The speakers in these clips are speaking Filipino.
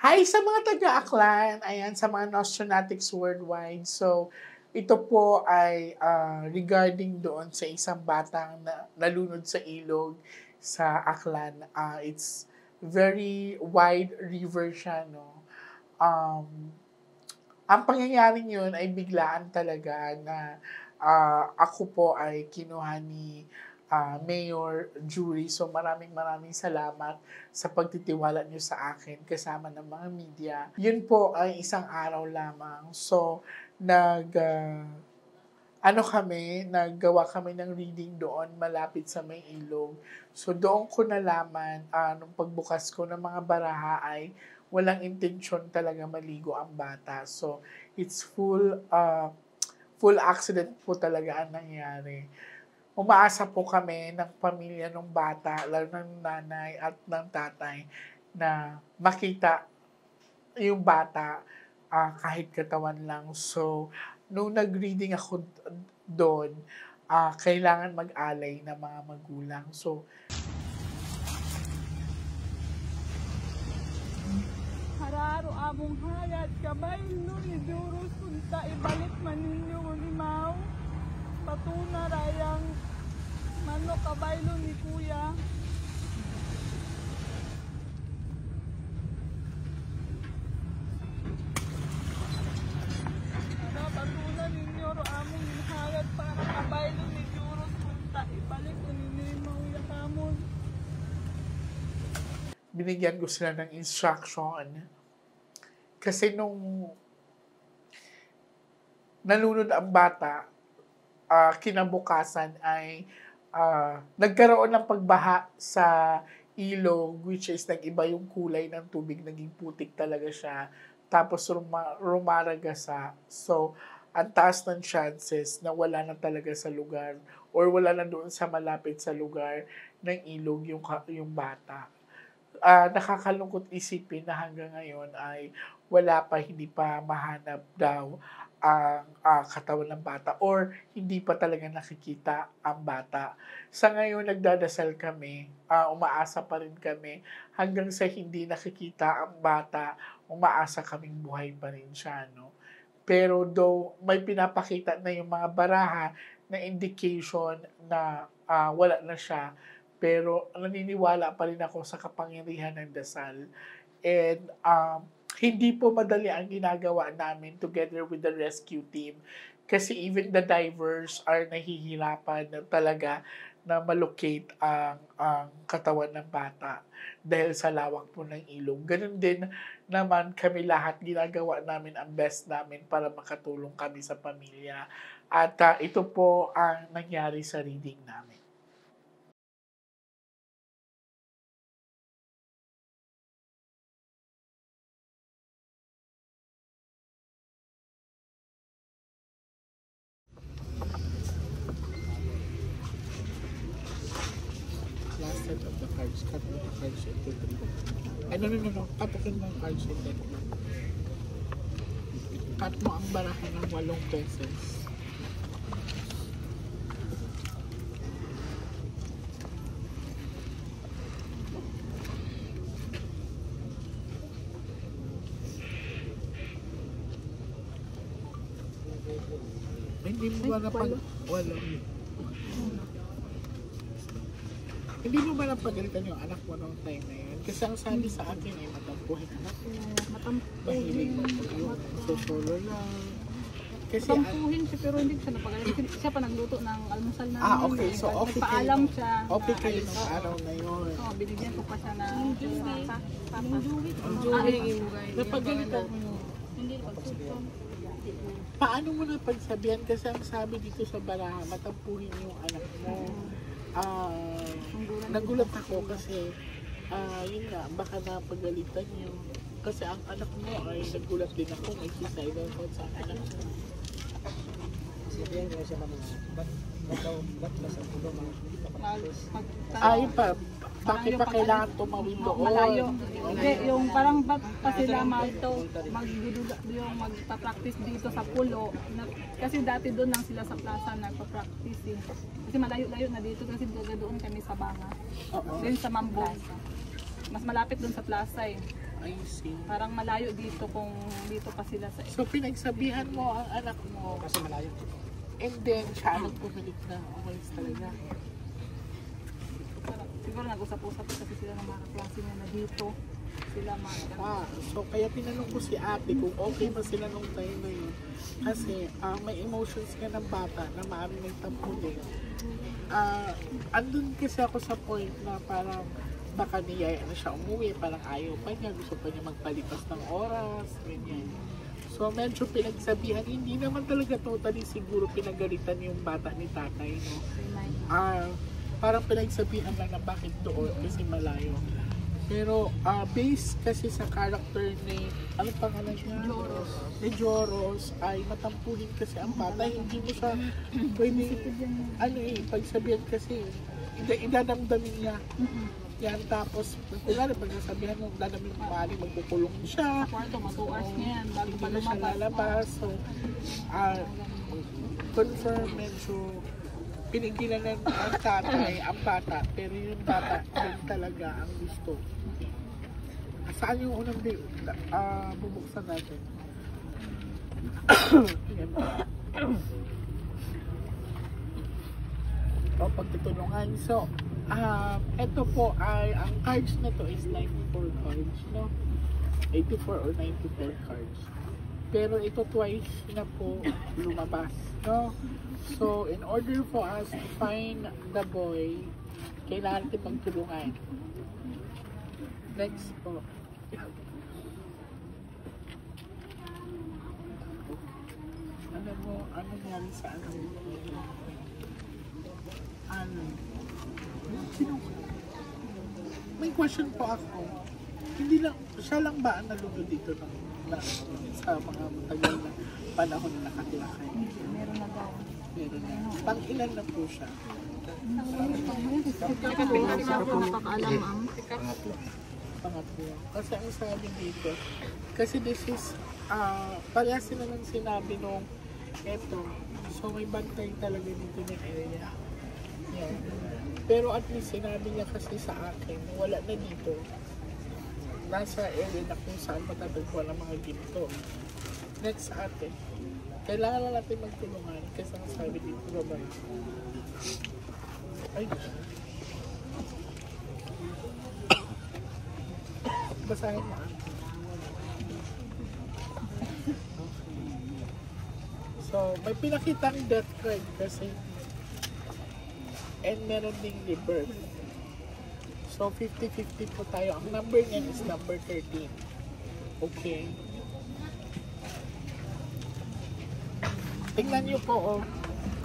Hi sa mga taga-Aklan, ayan, sa mga Nostronatics worldwide. So, ito po ay regarding doon sa isang batang nalunod sa ilog sa Aklan. It's very wide river siya, no? Um, ang pangyayaring yun ay biglaan talaga na ako po ay kinuha ni Mayor Jury. So maraming salamat sa pagtitiwala niyo sa akin kasama ng mga media. Yun po ay isang araw lamang. So naggawa kami ng reading doon malapit sa may ilog. So doon ko nalaman, nung pagbukas ko ng mga baraha ay walang intensyon talaga maligo ang bata. So it's full accident po talaga ang nangyari. Umaasa po kami ng pamilya ng bata, lalo ng nanay at ng tatay, na makita yung bata kahit katawan lang. So, nung nag-reading ako doon, kailangan mag-alay ng mga magulang. So, hararo among hayat kabay no ni Durus punta ibalik maninyo ulimaw patuna rayang manok kabaylo ni kuya. Patuna ninyo ro among hayat para kabaylo ni Durus punta ibalik maninyo uya kamon. binigyan ko sila ng instruction. Kasi nung nalunod ang bata, kinabukasan ay nagkaroon ng pagbaha sa ilog, which is nag-iba yung kulay ng tubig, naging putik talaga siya. Tapos rumaragasa. So, ang taas ng chances na wala na talaga sa lugar or wala na doon sa malapit sa lugar ng ilog yung bata. Nakakalungkot isipin na hanggang ngayon ay hindi pa mahanap daw ang katawan ng bata or hindi pa talaga nakikita ang bata. Sa ngayon, nagdadasal kami, umaasa pa rin kami hanggang sa hindi nakikita ang bata, umaasa kaming buhay pa rin siya, no? Pero though may pinapakita na yung mga baraha na indication na wala na siya, pero naniniwala pa rin ako sa kapangyarihan ng dasal. And hindi po madali ang ginagawa namin together with the rescue team. Kasi even the divers are nahihirapan na talaga na malocate ang katawan ng bata dahil sa lawak po ng ilog. Ganun din naman kami lahat, ginagawa namin ang best namin para makatulong kami sa pamilya. At ito po ang nangyari sa reading namin. Last set of the cards. Cut mo the cards into 3. Ay, no. Katukin mo ang cards into 3. Cut mo ang baraha ng 8 pesos. Hindi mo ba walo? Hindi mo ba napagalitan yung anak mo noong time na yun? Kasi ang sabi sa akin ay matampuhin anak mo. Mahilig mo yung solo lang. Kasi Tampuhin siya pero hindi siya napagalitan. Siya pa nagluto ng almusal namin. okay. So okay Nagpaalam siya. Okay kayo nung araw na yun. Oo, binigyan ko pa siya ng Napagalitan mo yun. Hindi pagsusun. Paano mo napagsabihan? Kasi ang sabi dito sa baraha, matampuhin yung anak mo. Nagulat ako kasi yun nga, baka napagalitan niyo. Kasi ang anak mo ay nagulat din ako, may suicidal thoughts sa anak mo. Sabihan ko siya naman, ba't masang ulo mga Bakit pa kailangan tumawid doon? Malayo. Hindi, yung parang ba't pa sila magpa-practice dito sa pulo. Kasi dati doon lang sila sa plaza nagpa-practice eh. Kasi malayo-layo na dito kasi doon kami sa Banga. Doon sa Mambo. Mas malapit doon sa plaza eh. I see. Parang malayo dito kung dito pa sila sa So, pinagsabihan mo ang anak mo, Kasi malayo. and then siya ang pumilit na umalis talaga. siguro nag-usap-usap kasi sila ng mga klase niya na dito sila So, kaya tinanong ko si ate kung okay ba sila nung time na yun. Kasi may emotions ka ng bata na maaaring may tampo din. Andun kasi ako sa point na parang baka niyaya na siya umuwi, parang ayaw pa niya, gusto pa niya magpalipas ng oras, ganyan. So, medyo pinagsabihan, hindi naman talaga totally siguro pinagalitan yung bata ni tatay, no? Parang pinagsabihan lang na bakit doon kasi malayo. Pero based kasi sa character ni, ano pangalan niya? Ni Joros, ay matampuhin kasi ang bata. Hindi mo siya pwede, pagsabihan kasi, idadamdamin niya. Yan, tapos, kung pagsasabihan mo, dadamin mo maaari, magkukulong siya. Kwarto, matuas niya yan, bago Hindi pa na siya lumabas. lalabas. So, confirm, medyo pinigilan ng ang tatay, ang bata, pero yung bata din talaga ang gusto. Saan yung unang bubuksan natin? Yan. O, pagtutulungan. So, ito po ay, ang cards na to is 94 cards, no? 84 or 94 cards. Pero ito twice na po lumabas, no? So, in order for us to find the boy, kailangan natin magtulungan. Next po. Alam mo, ano nangyari sa ano? May question po ako. Hindi lang, siya lang ba ang nalugod dito sa mga matagal na panahon na nakatira kayo? Meron na daw. Meron na. Pang-ilan na po siya? Napakaalam ang Pangatlo. Kasi ang sabi dito, kasi this is, parehas sila nang sinabi nung eto. So may bantay talaga dito ng area. Yan. Pero at least sinabi niya kasi sa akin, wala na dito. Nasa area na kung saan matatagpuan ang mga ginto. Next sa atin, kailangan na natin magtulungan kasi ang sabi dito babae. Ay, basahin mo. So, may pinakitang death card kasi and meron ding rebirth. So, 50-50 po tayo. Ang number niyan is number 13. Okay. Tingnan niyo po, oh.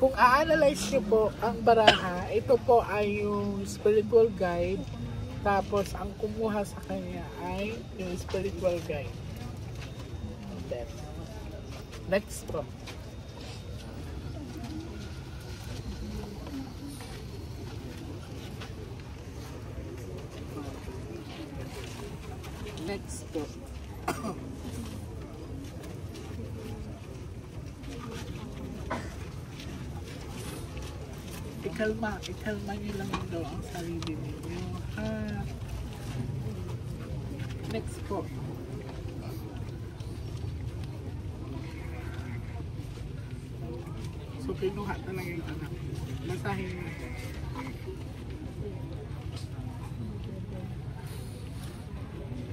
Kung a-analyze niyo po ang baraha, ito po ay yung spiritual guide. Tapos, ang kumuha sa kanya ay yung spiritual guide. Then, next po. Next po. ikalma niyo lang daw ang sarili niyo. Next po. So, pinuha talaga yung anak. Basahin mo.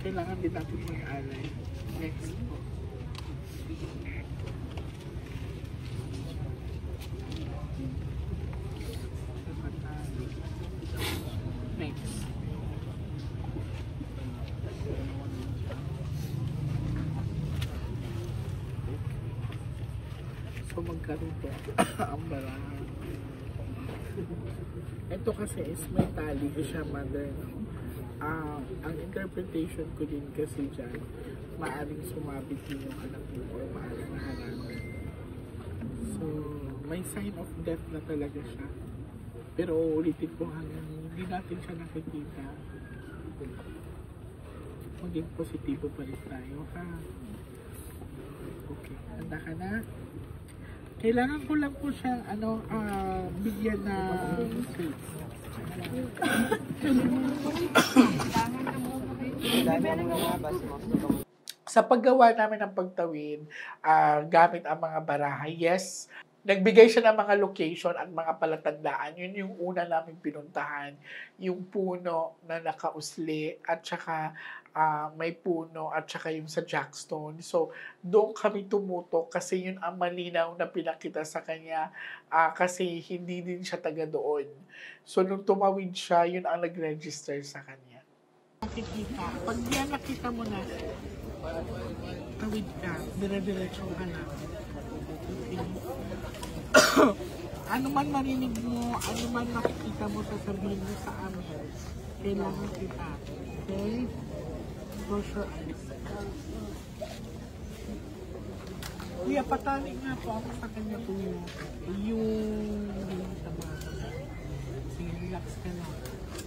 Kailangan din natin mag-alay. Next po. Next. So magkaroon po ang baraha. Ito kasi is may tali siya, mother. Ang interpretation ko din kasi dyan, maaaring sumabit din yung anak mo or maaaring naharangan. So, may sign of death na talaga siya. Pero ulitin ko hanggang hindi natin siya nakikita. Maging positibo pa rin tayo, ha? Okay, handa ka na? Kailangan ko lang po siyang bigyan na Dahil mo mga base mo. Sa paggawa namin ng pagtawid, gamit ang mga baraha, yes, nagbigay siya ng mga location at mga palatandaan. Yun yung una namin pinuntahan, yung puno na nakausli at saka may puno at saka yung sa Jackstone. So, doon kami tumutok kasi yun ang malinaw na pinakita sa kanya kasi hindi din siya taga doon. So, nung tumawid siya, yun ang nag-register sa kanya. Nakikita, pag yan nakita mo na, tawid ka, dire-diretso ka na. Ano man marinig mo, ano man makikita mo, sasabihin mo sa amin, kailangan kita. Okay? Close your eyes. Kuya, patali nga po ako sa kanya po yung tama. Sige, relax ka na.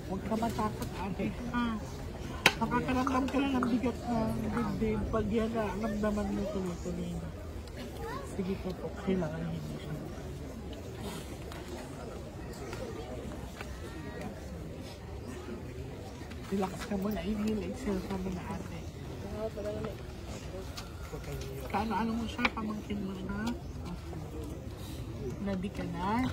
Huwag ka matakot, ate. Nakakaramdam ka lang ng bigat na dibdib. Pag yan na, ramdaman mo tuloy-tuloy na. Sige po po, kailangan hindi siya. Relax ka muna, inhale, exhale ka muna ate. Kaano-ano mo siya, pamangkin mo na. Ready ka na?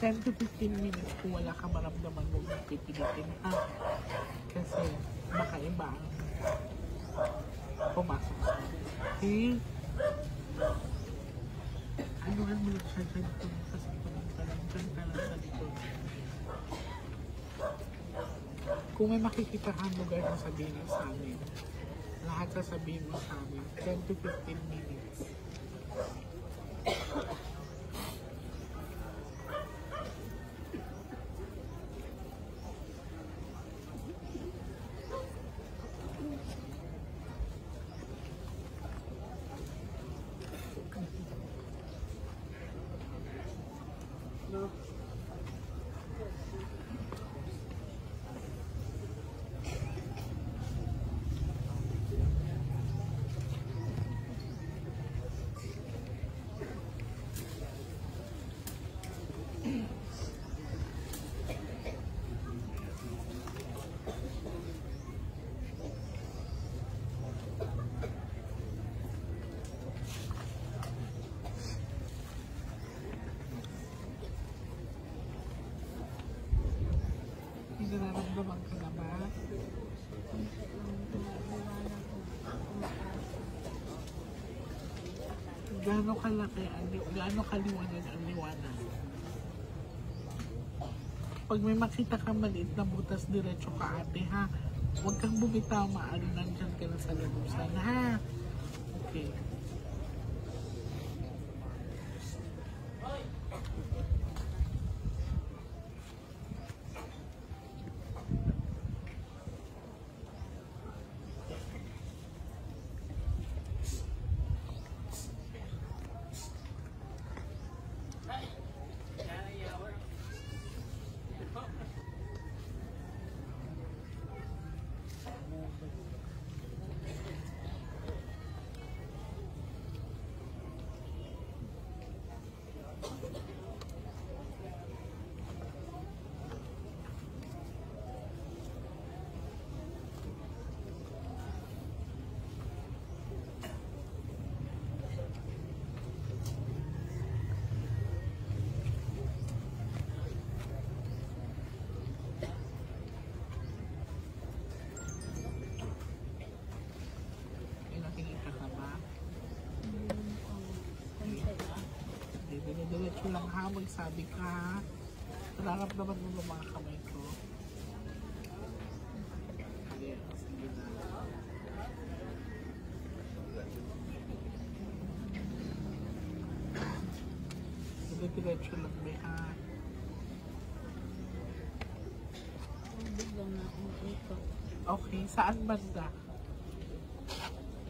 $10 to 15 minutes kung wala ka maramdaman, huwag mong pipilitin ha. Kasi baka iba ang pumasok sa akin. Okay? Anuhan mo lang siya dyan kasi dyan ka lang sa likod. Kung may makikita kang lugar na sabihin mo sa amin, lahat sasabihin mo sa amin, 10 to 15 minutes. Nararamdaman ka na ba? Gaano kalaki, gaano kaliwanag ang liwanag? Pag may makita ka maliit na butas, diretso ka ate ha. Huwag kang bumitaw, maaari nandyan ka na sa labusan ha. Okay. Diretso lang ha, magsabi ka ha. Nararamdaman mo yung mga kamay ko. Sige, sige na. Diretso lang ba ha? Tubig lang na ikot. Okay, saan banda?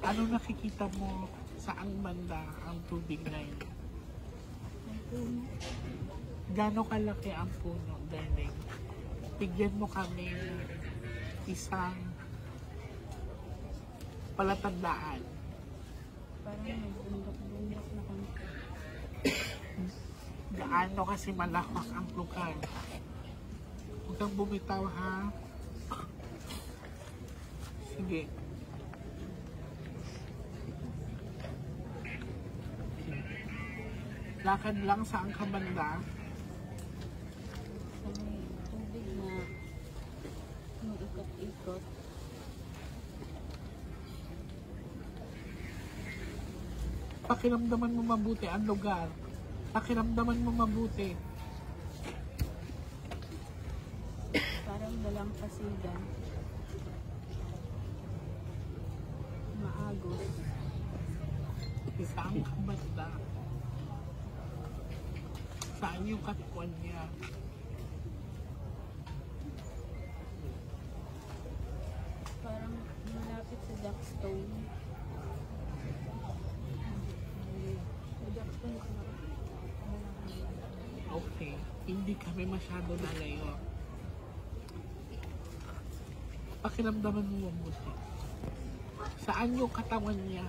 Ano nakikita mo? Saan banda ang tubig na yun? Ang puno. Gano'ng kalaki ang puno, darling? Bigyan mo kami ng isang palatandaan. Parang nagbundok-bundok na kami. Gaano kasi malakas ang lugar. Huwag kang bumitaw ha. Sige. Lakad lang saan ka banda. Sa may tubig na umiikot-ikot. Pakiramdaman mo mabuti ang lugar. Pakiramdaman mo mabuti. Parang dalang pasigan. Maagos. Saan ka banda? Saan yung katwan niya? Parang malapit sa Jackstone. Sa Jackstone ka na. Okay. Hindi kami masyado nalayo. Pakiramdaman mo mabuti. Saan yung katawan niya?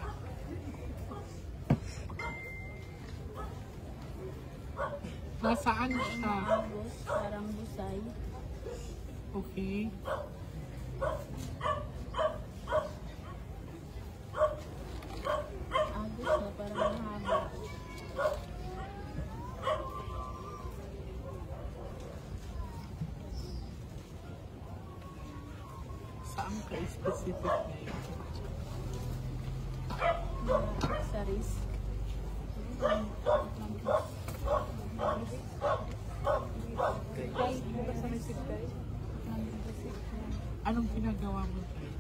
Nasaan siya? Maagos, parang busay. Okay. Agos na parang mahaba. Saan ka specific ngayon? Malapit sa wrist. Tay, bukas sa receipt tayo. Anong ginagawa mo tayo?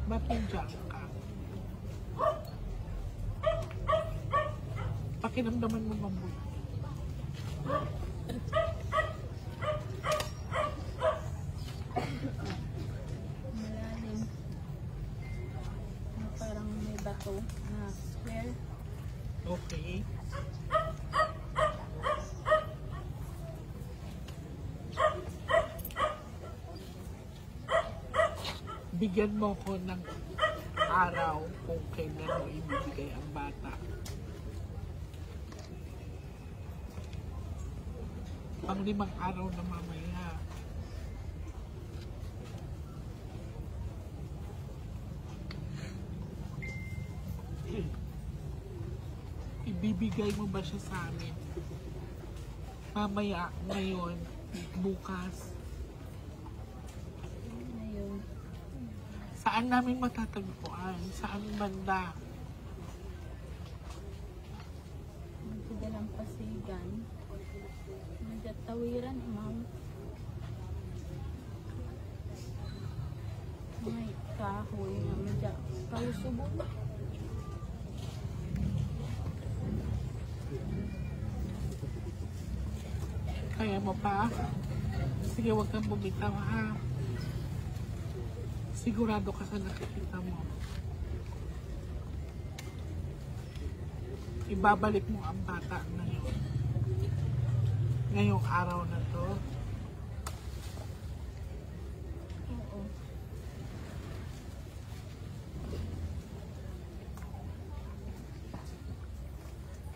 Ba't nandiyan ka? Pakiramdaman mo mabuti. Malalim. Na parang may bato na square. Okay. Bigyan mo ko ng araw kung kailan mo ibibigay ang bata. Pang-5 araw na mamaya. Ibibigay mo ba siya sa amin? Mamaya, ngayon, bukas. Ngayon, Saan namin matatagpuan? Saan banda? magsigalang pasigan. Medyo tawiran, ma'am. May kahoy na medyo kalusubon. Kaya mo pa? Sige, huwag kang bumitaw ha. Sigurado ka sa nakikita mo. Ibabalik mo ang bata ngayon. Ngayong araw na to. Oo.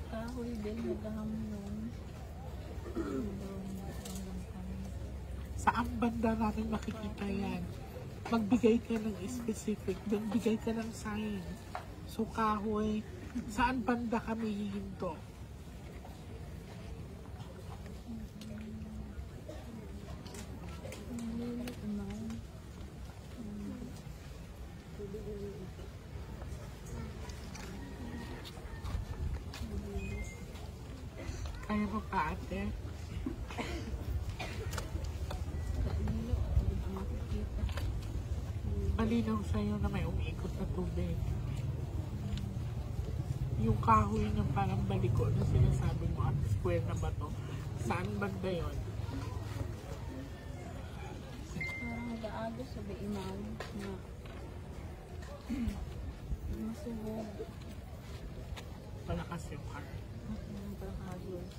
Kahoy din, naghahamon. Saan banda natin makikita yan? Magbigay ka ng specific. Magbigay ka ng sign. So, kahoy, saan banda kami hihinto? Kaya mo pa, ate? Malinaw sa'yo na may umiikot na tubig. Yung kahoy ng parang baliko na sinasabi mo at square na bato. Saan banda yun? Parang nag-aago sa Imaw na masugod. Malakas yung car. Parang agos.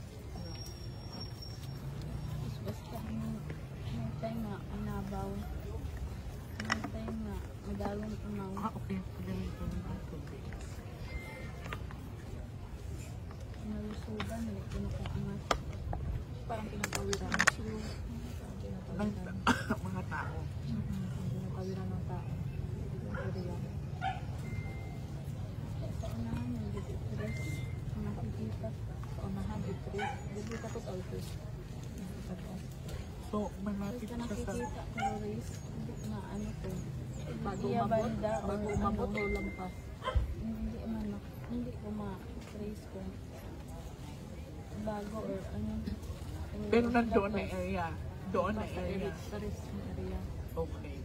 Tapos basta may time na anabaw. May time na madalong Imaw. Okay. Ganito naman tubig. Nalusugan, kinukuangat. Parang pinapawiran. Ng mga tao. Pinapawiran ng tao. Pinapawiran. Sa unahan, yung dito-tres. Ang nakikita. Sa unahan, dito-tres. Dito ko sa altos. So, malapit Basta ka sa... nakikita ko, Riz. Na ano to. Bago Iya umabot, banda o bago umabot ano. o lampas. Hindi ko ma-trace kung bago or ano. Pero nandoon na area. Doon na Basta area. sa rest area. Okay.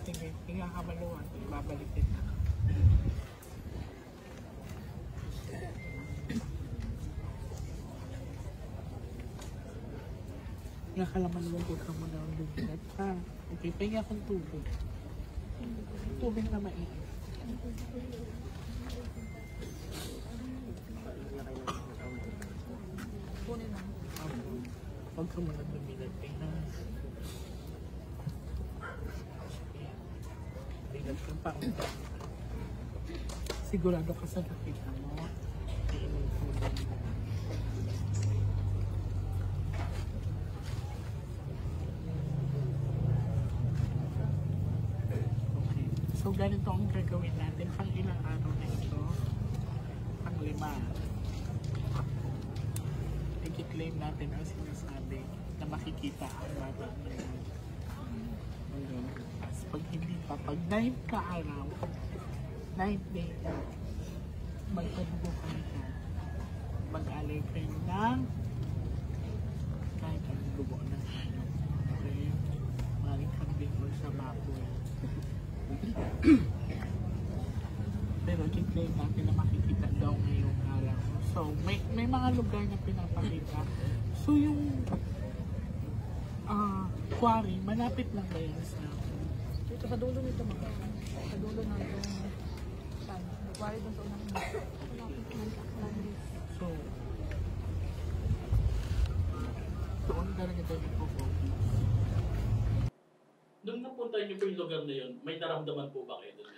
Sige, hinga ka maluwan. Babalik din na. Hinga ka lang maluwan. Huwag ka muna ang luminat. Okay, pahinga kang tubig. Tubig na mainit. Kunin lang. Huwag ka muna luminat. Pahinga. Pahinga ka pa. Sigurado ka sa nakita mo. Iinom tubig mo. Okay. So, ganito ang gagawin natin. Pang ilang araw na ito? Pang 5. I-claim natin ang sinasabi na makikita ang bata ngayon. Pag hindi pa, pag 9 ka araw, 9th day, magpadugo kayo na mag-alay kayo ng kahit ang dugo ng ano. Okay? Maring kambing o sa baboy. Pero i-claim natin na makikita daw ngayong araw. So, may mga lugar na pinapakita. So, yung quarry, malapit lang ba yan sa... Dito sa dulo nito mga. Sa dulo na itong saan. Nagwari doon sa unang So, doon talaga tayo nagpo-focus. Nung napunta niyo po yung lugar na yun, may naramdaman po ba kayo doon?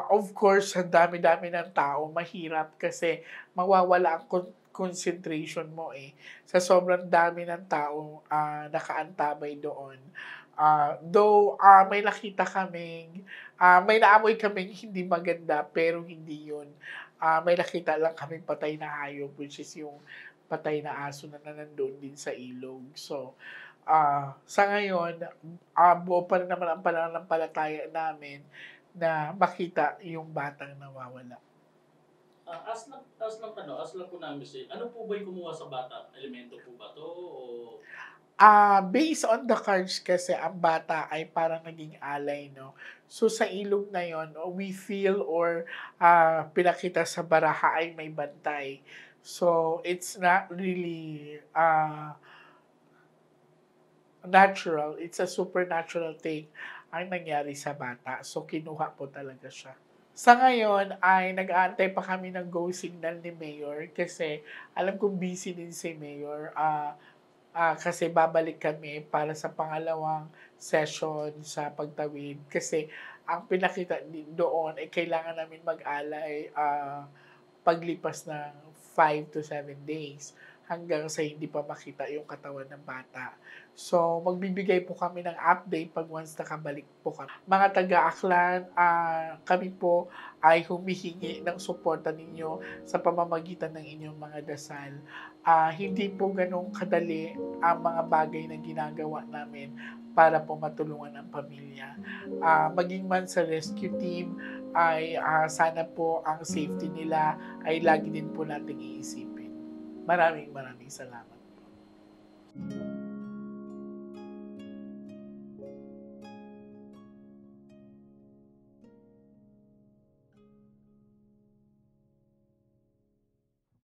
Of course, ang dami-dami ng tao, mahirap kasi mawawala ang concentration mo eh. Sa sobrang dami ng tao nakaantabay doon. Though may nakita kaming, may naamoy kaming hindi maganda pero hindi yun. May nakita lang kaming patay na hayop which is yung patay na aso na nandun din sa ilog. So, sa ngayon, buo pa rin naman ang pananampalataya namin na makita yung batang nawawala. As lang po namin ano po ba yung kumuha sa bata? Elemento po ba to? O... Based on the cards kasi, ang bata ay parang naging alay, no? So, sa ilog na yon, we feel or pinakita sa baraha ay may bantay. So, it's not really natural. It's a supernatural thing ang nangyari sa bata. So, kinuha po talaga siya. Sa ngayon ay nag-aantay pa kami ng go signal ni Mayor kasi alam kong busy din si Mayor. Kasi babalik kami para sa pangalawang session sa pagtawid. Kasi ang pinakita doon ay kailangan namin mag-alay paglipas ng 5 to 7 days hanggang sa hindi pa makita yung katawan ng bata. So, magbibigay po kami ng update pag once nakabalik po kami. Mga taga-Aklan, kami po ay humihingi ng suporta ninyo sa pamamagitan ng inyong mga dasal. Hindi po ganong kadali ang mga bagay na ginagawa namin para po matulungan ang pamilya. Maging man sa rescue team, ay sana po ang safety nila ay lagi din po nating iisipin. Maraming salamat po.